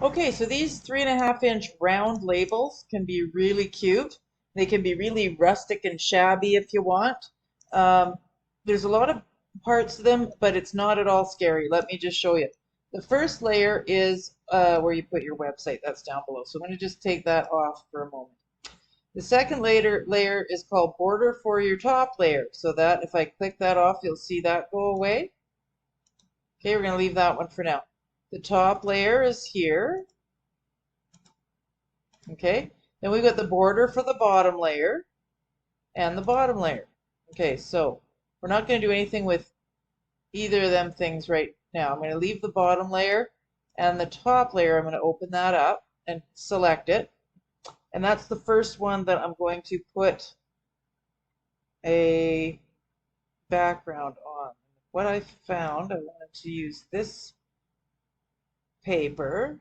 Okay, so these 3.5-inch round labels can be really cute. They can be really rustic and shabby if you want. Um, there's a lot of parts to them, but it's not at all scary. Let me just show you. The first layer is where you put your website. That's down below. So I'm going to just take that off for a moment. The second layer is called border for your top layer. So that if I click that off, you'll see that go away. Okay, we're going to leave that one for now. The top layer is here. Okay, then we've got the border for the bottom layer and the bottom layer. Okay, so we're not going to do anything with either of them things right now. I'm going to leave the bottom layer and the top layer. I'm going to open that up and select it. And that's the first one that I'm going to put a background on. What I found, I wanted to use this paper.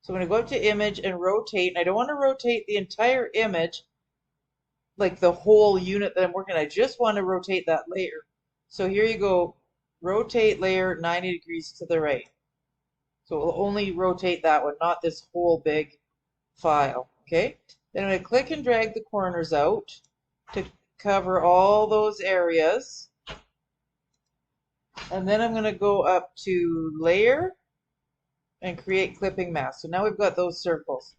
So I'm going to go up to image and rotate. And I don't want to rotate the entire image, like the whole unit that I'm working on. I just want to rotate that layer. So here you go, rotate layer 90 degrees to the right. So it will only rotate that one, not this whole big file. Okay, then I'm going to click and drag the corners out to cover all those areas. And then I'm going to go up to layer and create clipping mask. So now we've got those circles.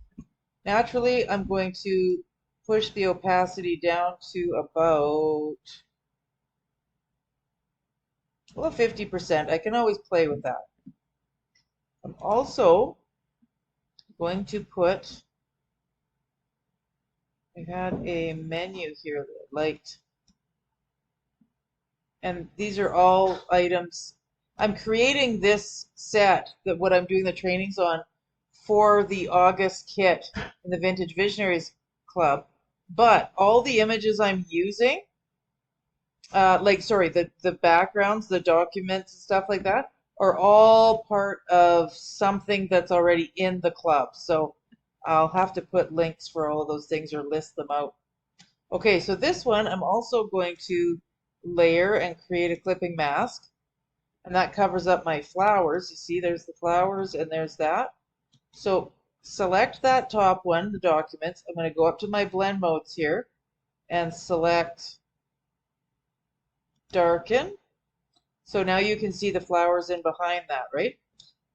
Naturally, I'm going to push the opacity down to about, well, 50%. I can always play with that. I'm also going to put, I had a menu here that I liked, and these are all items. I'm creating this set, that what I'm doing the trainings on, for the August kit in the Vintage Visionaries Club. But all the images I'm using, the backgrounds, the documents and stuff like that, are all part of something that's already in the club. So I'll have to put links for all of those things or list them out. Okay, so this one I'm also going to layer and create a clipping mask. And that covers up my flowers. You see, there's the flowers and there's that. So select that top one, the documents. I'm going to go up to my blend modes here and select darken. So now you can see the flowers in behind that, right?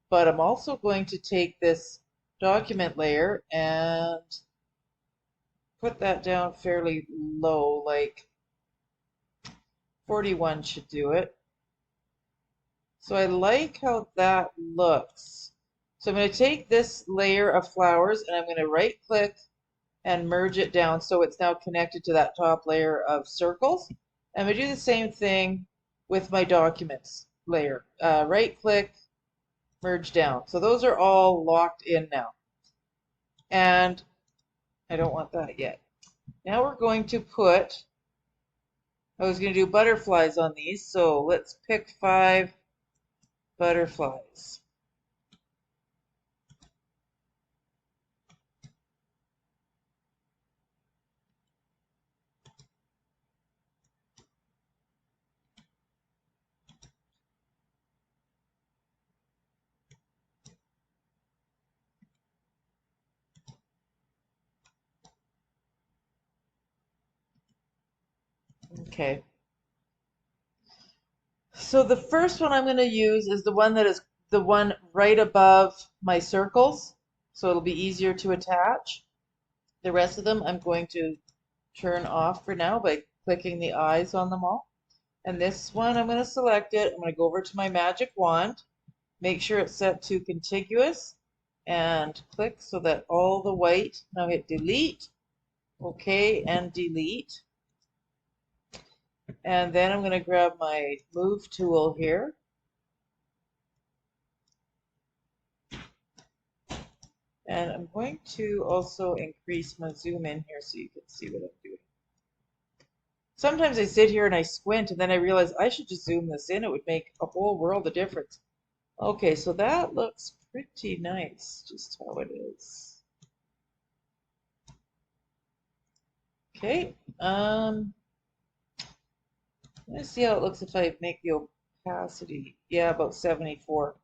But I'm also going to take this document layer and put that down fairly low, like 41 should do it. So I like how that looks. So I'm going to take this layer of flowers and I'm going to right click and merge it down so it's now connected to that top layer of circles. I'm going to do the same thing with my documents layer. Right click, merge down. So those are all locked in now. And I don't want that yet. Now we're going to put, I was going to do butterflies on these, so let's pick 5 butterflies. Okay. So the first one I'm going to use is the one that is the one right above my circles, so it'll be easier to attach. The rest of them I'm going to turn off for now by clicking the eyes on them all. And this one I'm going to select it. I'm going to go over to my magic wand, make sure it's set to contiguous, and click so that all the white, now hit delete, okay, and delete. And then I'm going to grab my move tool here. And I'm going to also increase my zoom in here so you can see what I'm doing. Sometimes I sit here and I squint and then I realize I should just zoom this in. It would make a whole world of difference. Okay, so that looks pretty nice, just how it is. Okay, let's see how it looks if I make the opacity. Yeah, about 74.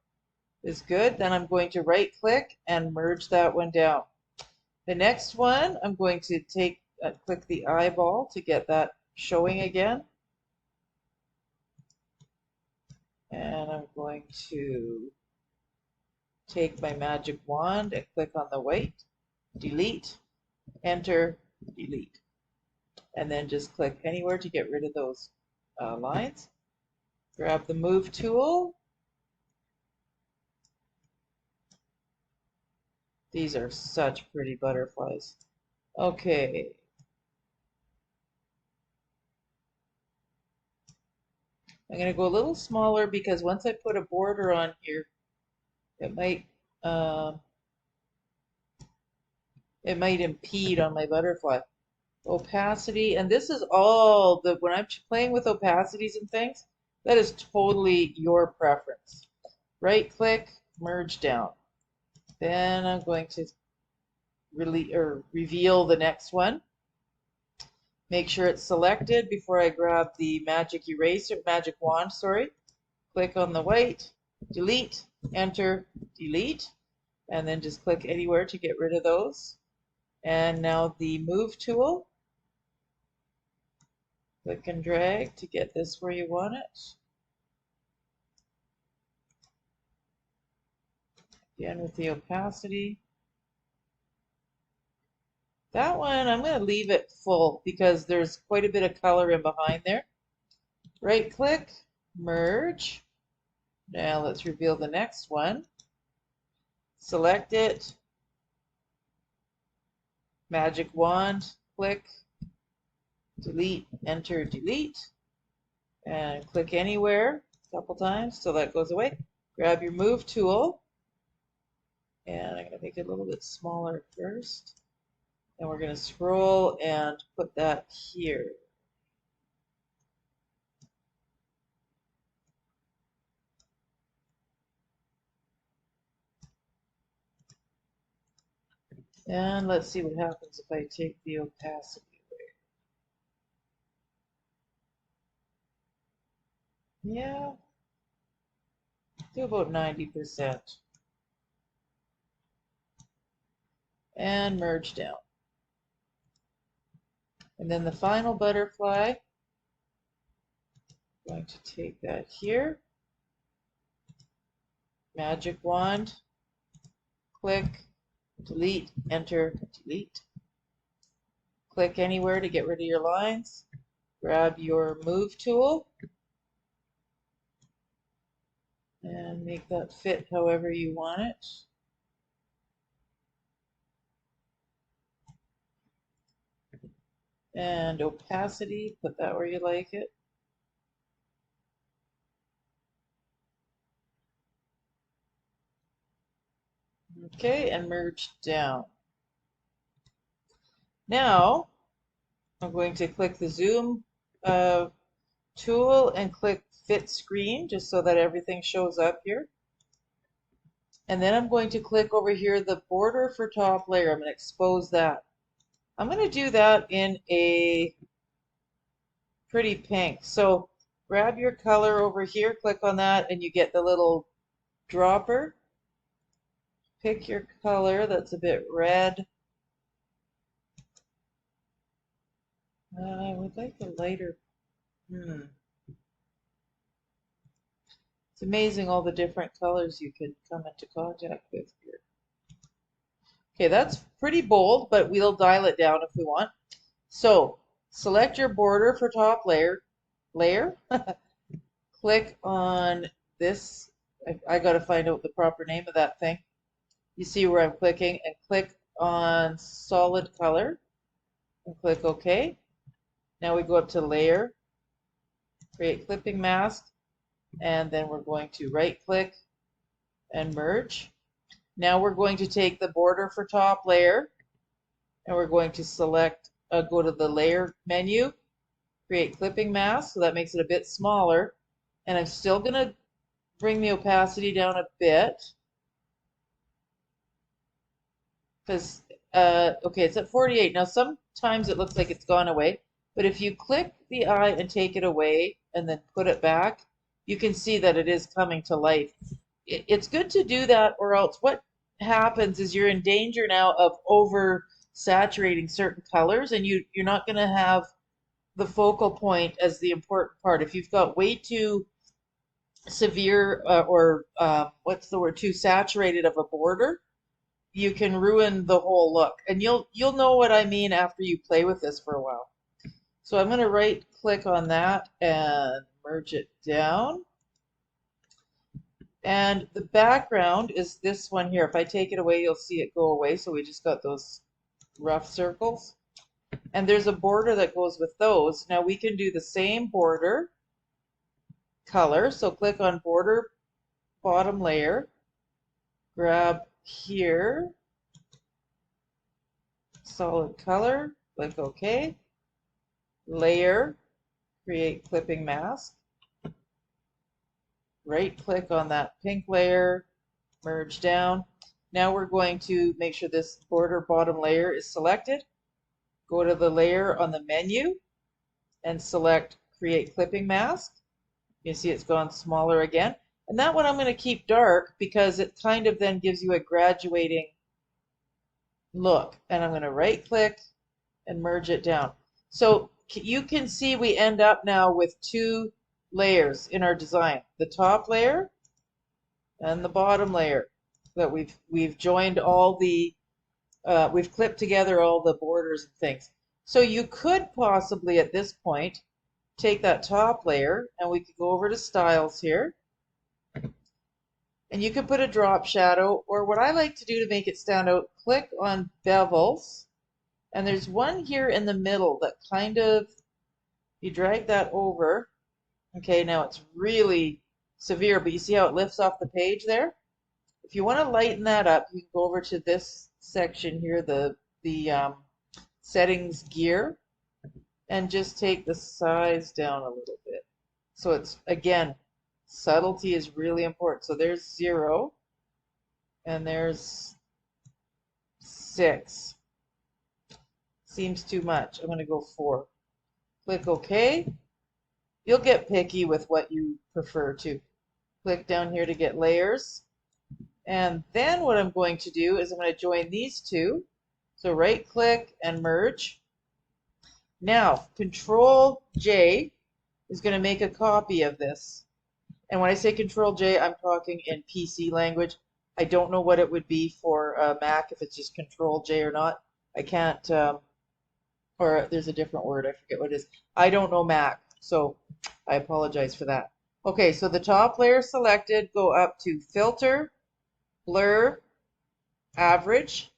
is good. Then I'm going to right click and merge that one down. The next one, I'm going to click the eyeball to get that showing again. And I'm going to take my magic wand and click on the white, delete, enter, delete. And then just click anywhere to get rid of those lines. Grab the move tool. These are such pretty butterflies. Okay. I'm going to go a little smaller because once I put a border on here, it might impede on my butterfly. Opacity, and this is all the, when I'm playing with opacities and things, that is totally your preference. Right click, merge down. Then I'm going to reveal the next one. Make sure it's selected before I grab the magic wand, sorry. Click on the white, delete, enter, delete, and then just click anywhere to get rid of those. And now the move tool. Click and drag to get this where you want it. Again with the opacity. That one, I'm going to leave it full because there's quite a bit of color in behind there. Right click, merge. Now let's reveal the next one. Select it. Magic wand, click, delete, enter, delete. And click anywhere a couple times so that goes away. Grab your move tool. And I'm going to make it a little bit smaller first. And we're going to scroll and put that here. And let's see what happens if I take the opacity away. Yeah, do about 90%. And merge down. And then the final butterfly, I'm going to take that here. Magic wand, click, delete, enter, delete. Click anywhere to get rid of your lines. Grab your move tool and make that fit however you want it. And opacity, put that where you like it. Okay, and merge down. Now, I'm going to click the zoom tool and click fit screen just so that everything shows up here. And then I'm going to click over here the border for top layer. I'm going to expose that. I'm going to do that in a pretty pink. So grab your color over here, click on that, and you get the little dropper. Pick your color that's a bit red. I would like a lighter. It's amazing all the different colors you can come into contact with here. Okay, that's pretty bold, but we'll dial it down if we want. So select your border for top layer. Click on this. I got to find out the proper name of that thing. You see where I'm clicking, and click on solid color and click OK. Now we go up to layer, create clipping mask, and then we're going to right click and merge. Now we're going to take the border for top layer and we're going to select, go to the layer menu, create clipping mask, so that makes it a bit smaller. And I'm still going to bring the opacity down a bit because, okay, it's at 48. Now sometimes it looks like it's gone away, but if you click the eye and take it away and then put it back, you can see that it is coming to life it's good to do that, or else what happens is you're in danger now of over saturating certain colors, and you're not going to have the focal point as the important part. If you've got way too severe or what's the word, too saturated of a border, you can ruin the whole look. And you'll know what I mean after you play with this for a while. So I'm going to right click on that and merge it down. And the background is this one here. If I take it away, you'll see it go away. So we just got those rough circles. And there's a border that goes with those. Now we can do the same border color. So click on border bottom layer, grab here, solid color, click OK, layer, create clipping mask, right click on that pink layer, merge down. Now we're going to make sure this border bottom layer is selected. Go to the layer on the menu and select create clipping mask. You can see it's gone smaller again. And that one I'm going to keep dark because it kind of then gives you a graduating look. And I'm going to right click and merge it down. So you can see we end up now with two layers in our design. The top layer and the bottom layer that we've joined all the we've clipped together all the borders and things. So you could possibly at this point take that top layer and we could go over to styles here. And you can put a drop shadow, or what I like to do to make it stand out, click on bevels. And there's one here in the middle that kind of, you drag that over. Okay, now it's really severe, but you see how it lifts off the page there? If you want to lighten that up, you can go over to this section here, the settings gear, and just take the size down a little bit. So it's, again, subtlety is really important. So there's 0, and there's 6. Seems too much. I'm going to go 4. Click OK. You'll get picky with what you prefer to. Click down here to get layers. And then what I'm going to do is I'm going to join these two. So right click and merge. Now, Control J is going to make a copy of this. And when I say Control J, I'm talking in PC language. I don't know what it would be for Mac, if it's just Control J or not. I can't, or there's a different word, I forget what it is. I don't know Mac, so I apologize for that. Okay, so the top layer selected, go up to Filter, Blur, Average.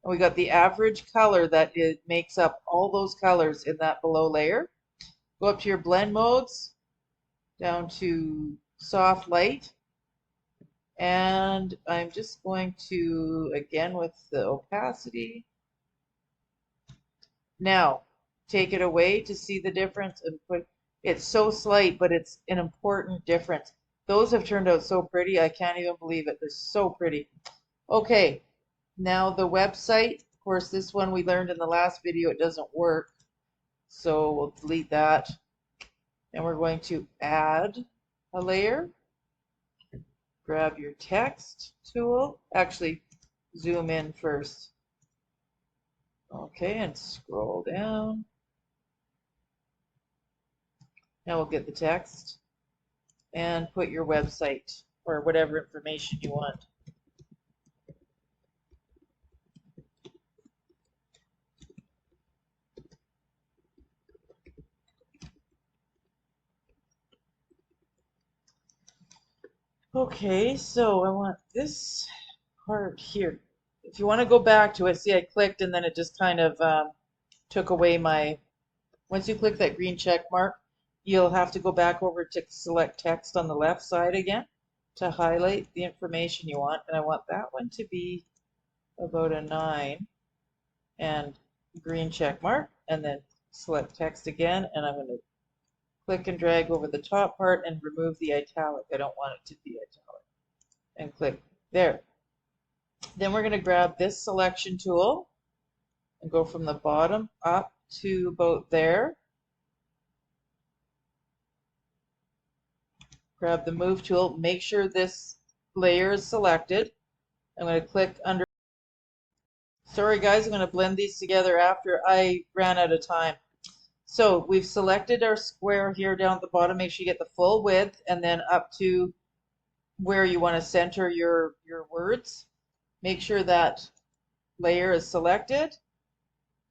And we got the average color that it makes up all those colors in that below layer. Go up to your blend modes, down to soft light, and I'm just going to, again with the opacity. Now, take it away to see the difference and put, it's so slight, but it's an important difference. Those have turned out so pretty, I can't even believe it. They're so pretty. Okay, now the website, of course, this one we learned in the last video, it doesn't work. So we'll delete that. And we're going to add a layer. Grab your text tool. Actually, zoom in first. Okay, and scroll down. Now we'll get the text and put your website or whatever information you want. Okay, so I want this part here. If you want to go back to it, see I clicked and then it just kind of took away my, once you click that green check mark, you'll have to go back over to select text on the left side again to highlight the information you want. And I want that one to be about a 9 and green check mark, and then select text again, and I'm going to click and drag over the top part and remove the italic. I don't want it to be italic. And click there. Then we're going to grab this selection tool and go from the bottom up to about there. Grab the move tool. Make sure this layer is selected. I'm going to click under. Sorry guys, I'm going to blend these together after I ran out of time. So we've selected our square here down at the bottom. Make sure you get the full width and then up to where you want to center your words. Make sure that layer is selected.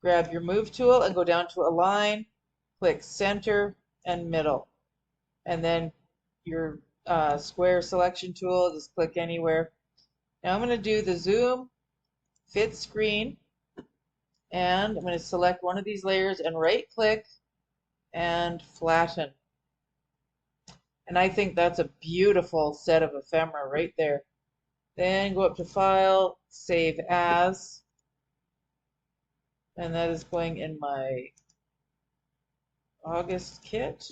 Grab your move tool and go down to align, click center and middle. And then your square selection tool, just click anywhere. Now I'm going to do the zoom, fit screen, and I'm going to select one of these layers and right click and flatten. And I think that's a beautiful set of ephemera right there. Then go up to File, Save As, and that is going in my August kit.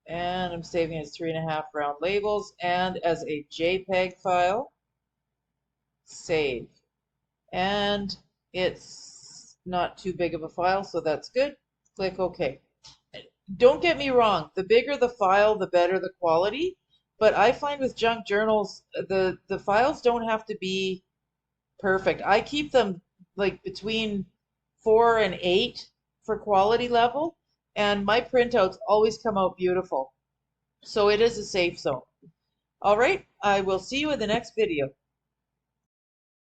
And I'm saving as 3.5 round labels and as a JPEG file. Save. And it's not too big of a file, so that's good. Click OK. Don't get me wrong, the bigger the file, the better the quality. But I find with junk journals, the files don't have to be perfect. I keep them like between 4 and 8 for quality level, and my printouts always come out beautiful. So it is a safe zone. All right, I will see you in the next video.